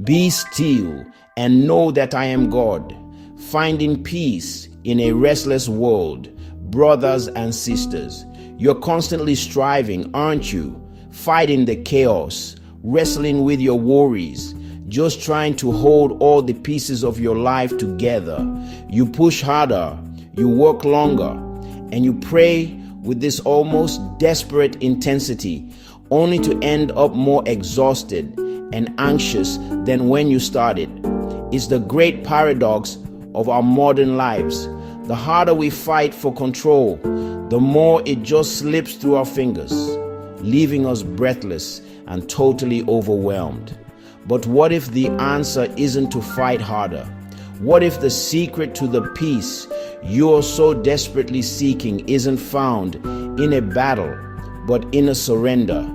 Be still and know that I am God. Finding peace in a restless world. Brothers and sisters, you're constantly striving, aren't you? Fighting the chaos, wrestling with your worries, just trying to hold all the pieces of your life together. You push harder, you work longer, and you pray with this almost desperate intensity, only to end up more exhausted and anxious than when you started. It's the great paradox of our modern lives. The harder we fight for control, the more it just slips through our fingers, leaving us breathless and totally overwhelmed. But what if the answer isn't to fight harder? What if the secret to the peace you're so desperately seeking isn't found in a battle, but in a surrender?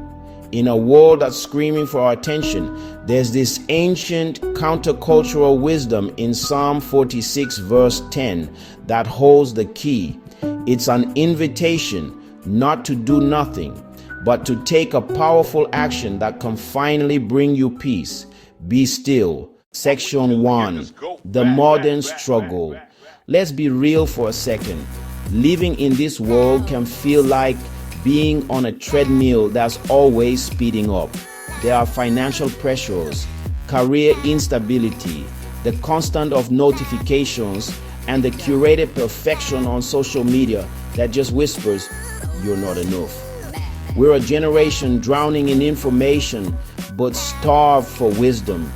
In a world that's screaming for our attention, there's this ancient countercultural wisdom in Psalm 46 verse 10 that holds the key. It's an invitation not to do nothing, but to take a powerful action that can finally bring you peace. Be still. Section 1. The modern struggle. Let's be real for a second. Living in this world can feel like being on a treadmill that's always speeding up. There are financial pressures, career instability, the constant of notifications, and the curated perfection on social media that just whispers, "You're not enough." We're a generation drowning in information but starved for wisdom.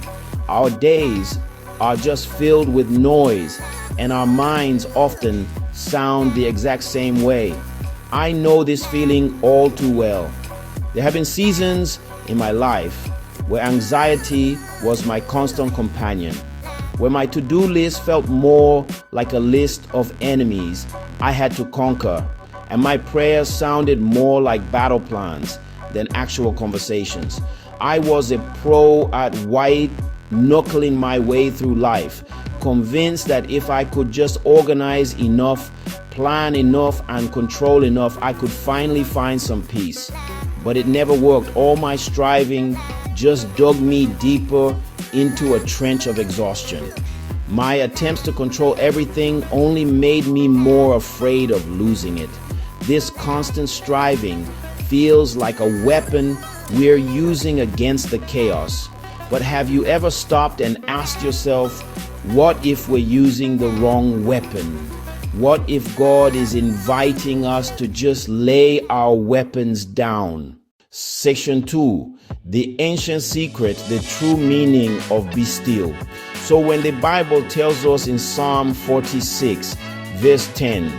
Our days are just filled with noise, and our minds often sound the exact same way. I know this feeling all too well. There have been seasons in my life where anxiety was my constant companion, where my to-do list felt more like a list of enemies I had to conquer, and my prayers sounded more like battle plans than actual conversations. I was a pro at white-knuckling my way through life, convinced that if I could just organize enough, plan enough, and control enough, I could finally find some peace. But it never worked. All my striving just dug me deeper into a trench of exhaustion. My attempts to control everything only made me more afraid of losing it. This constant striving feels like a weapon we're using against the chaos. But have you ever stopped and asked yourself, what if we're using the wrong weapon? What if God is inviting us to just lay our weapons down? Section 2. The ancient secret, the true meaning of be still. So when the Bible tells us in Psalm 46, verse 10,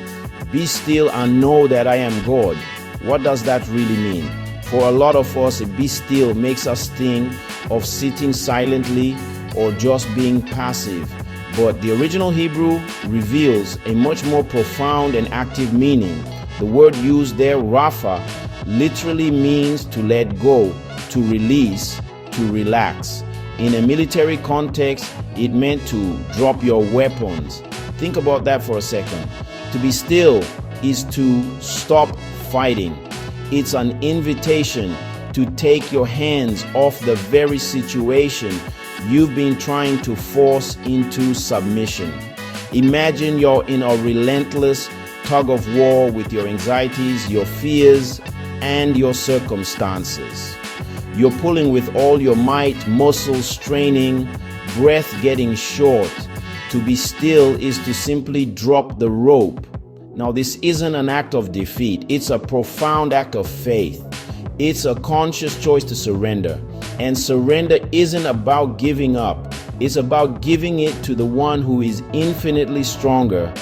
be still and know that I am God, what does that really mean? For a lot of us, a be still makes us think of sitting silently or just being passive. But the original Hebrew reveals a much more profound and active meaning. The word used there, Rapha, literally means to let go, to release, to relax. In a military context, it meant to drop your weapons. Think about that for a second. To be still is to stop fighting. It's an invitation to take your hands off the very situation you've been trying to force into submission. Imagine you're in a relentless tug of war with your anxieties, your fears, and your circumstances. You're pulling with all your might, muscles straining, breath getting short. To be still is to simply drop the rope. Now, this isn't an act of defeat. It's a profound act of faith. It's a conscious choice to surrender. And surrender isn't about giving up. It's about giving it to the one who is infinitely stronger,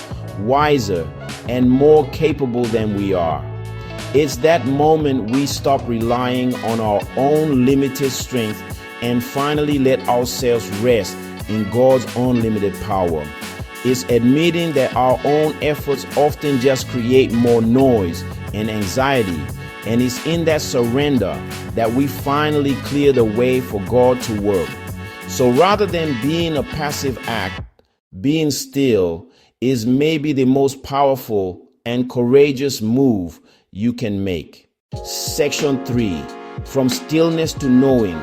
wiser, and more capable than we are. It's that moment we stop relying on our own limited strength and finally let ourselves rest in God's unlimited power. It's admitting that our own efforts often just create more noise and anxiety. And it's in that surrender that we finally clear the way for God to work. So rather than being a passive act, being still is maybe the most powerful and courageous move you can make. Section 3. From stillness to knowing.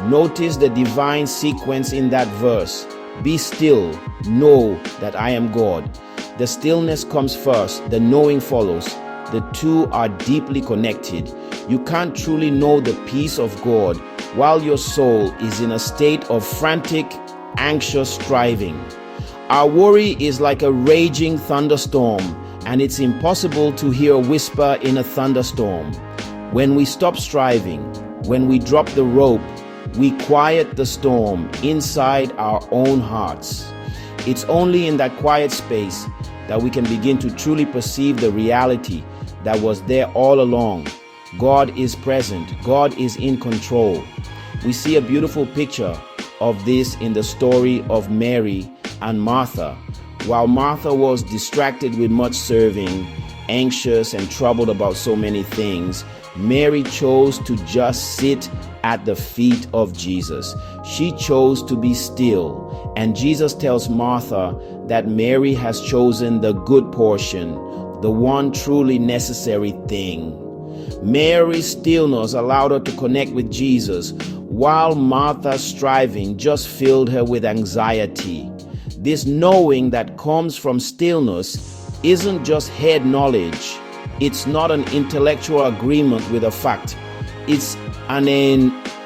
Notice the divine sequence in that verse. Be still, know that I am God. The stillness comes first, the knowing follows. The two are deeply connected. You can't truly know the peace of God while your soul is in a state of frantic, anxious striving. Our worry is like a raging thunderstorm, and it's impossible to hear a whisper in a thunderstorm. When we stop striving, when we drop the rope, we quiet the storm inside our own hearts. It's only in that quiet space that we can begin to truly perceive the reality that was there all along. God is present. God is in control. We see a beautiful picture of this in the story of Mary and Martha. While Martha was distracted with much serving, anxious and troubled about so many things, Mary chose to just sit at the feet of Jesus. She chose to be still. And Jesus tells Martha that Mary has chosen the good portion, the one truly necessary thing. Mary's stillness allowed her to connect with Jesus, while Martha's striving just filled her with anxiety. This knowing that comes from stillness isn't just head knowledge. It's not an intellectual agreement with a fact. It's an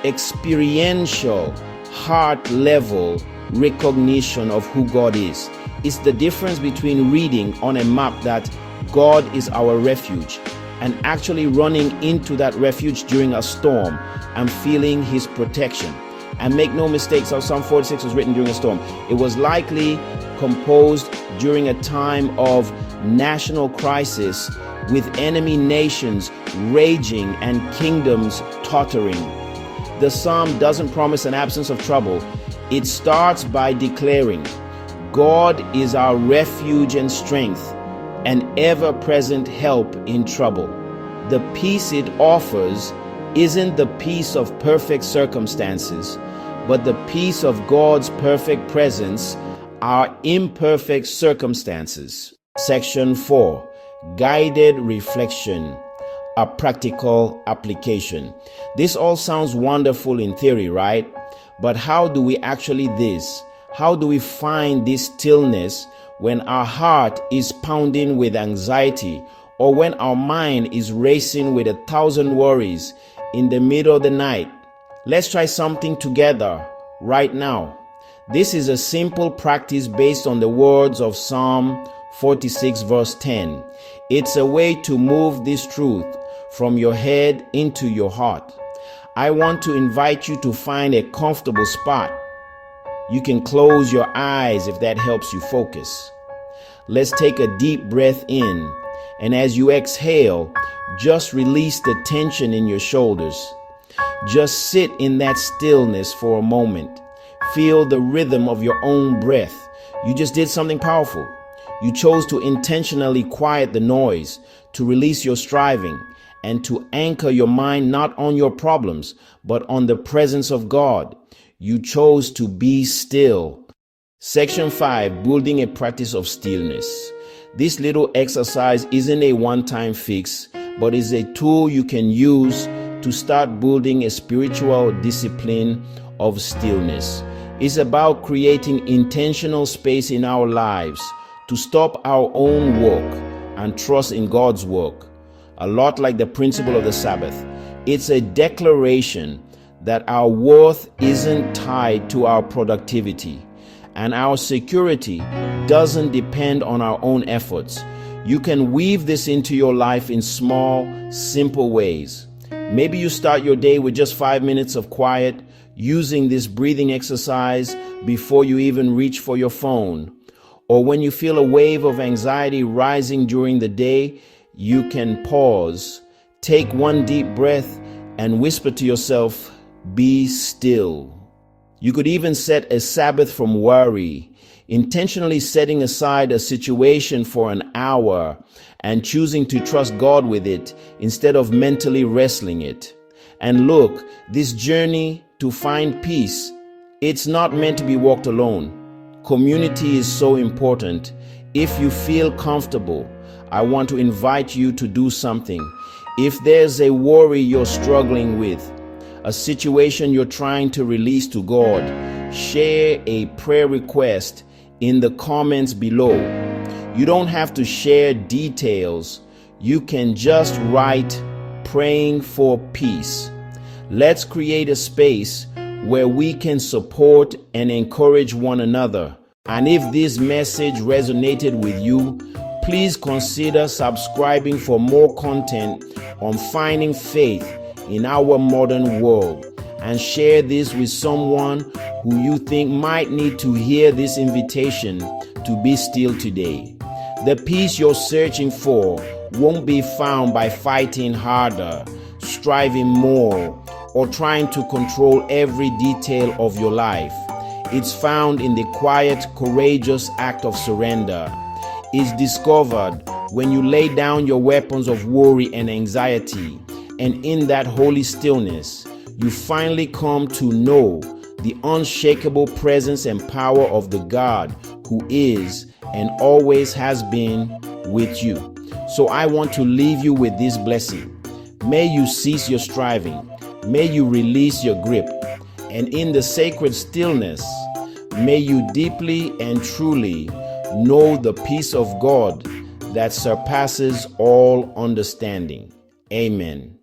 experiential, heart-level recognition of who God is. It's the difference between reading on a map that God is our refuge and actually running into that refuge during a storm and feeling His protection. And make no mistakes, Psalm 46 was written during a storm. It was likely composed during a time of national crisis, with enemy nations raging and kingdoms tottering. The psalm doesn't promise an absence of trouble. It starts by declaring, God is our refuge and strength, an ever-present help in trouble. The peace it offers isn't the peace of perfect circumstances, but the peace of God's perfect presence, our imperfect circumstances. Section 4. Guided reflection, a practical application. This all sounds wonderful in theory, right? But how do we actually this? How do we find this stillness when our heart is pounding with anxiety, or when our mind is racing with 1,000 worries in the middle of the night? Let's try something together right now. This is a simple practice based on the words of Psalm 46 verse 10. It's a way to move this truth from your head into your heart. I want to invite you to find a comfortable spot. You can close your eyes if that helps you focus. Let's take a deep breath in, and as you exhale, just release the tension in your shoulders. Just sit in that stillness for a moment. Feel the rhythm of your own breath. You just did something powerful. You chose to intentionally quiet the noise, to release your striving, and to anchor your mind not on your problems, but on the presence of God. You chose to be still. Section 5, building a practice of stillness. This little exercise isn't a one-time fix, but is a tool you can use to start building a spiritual discipline of stillness. It's about creating intentional space in our lives to stop our own work and trust in God's work. A lot like the principle of the Sabbath. It's a declaration that our worth isn't tied to our productivity, and our security doesn't depend on our own efforts. You can weave this into your life in small, simple ways. Maybe you start your day with just 5 minutes of quiet, using this breathing exercise before you even reach for your phone. Or when you feel a wave of anxiety rising during the day, you can pause, take one deep breath, and whisper to yourself, be still. You could even set a Sabbath from worry, intentionally setting aside a situation for an hour and choosing to trust God with it instead of mentally wrestling it. And look, this journey to find peace, it's not meant to be walked alone. Community is so important. If you feel comfortable, I want to invite you to do something. If there's a worry you're struggling with, a situation you're trying to release to God, share a prayer request in the comments below. You don't have to share details. You can just write praying for peace. Let's create a space where we can support and encourage one another. And if this message resonated with you, please consider subscribing for more content on finding faith in our modern world, and share this with someone who you think might need to hear this invitation to be still today. The peace you're searching for won't be found by fighting harder, striving more, or trying to control every detail of your life. It's found in the quiet, courageous act of surrender. It's discovered when you lay down your weapons of worry and anxiety, and in that holy stillness, you finally come to know the unshakable presence and power of the God who is and always has been with you. So I want to leave you with this blessing. May you cease your striving. May you release your grip. And in the sacred stillness, may you deeply and truly know the peace of God that surpasses all understanding. Amen.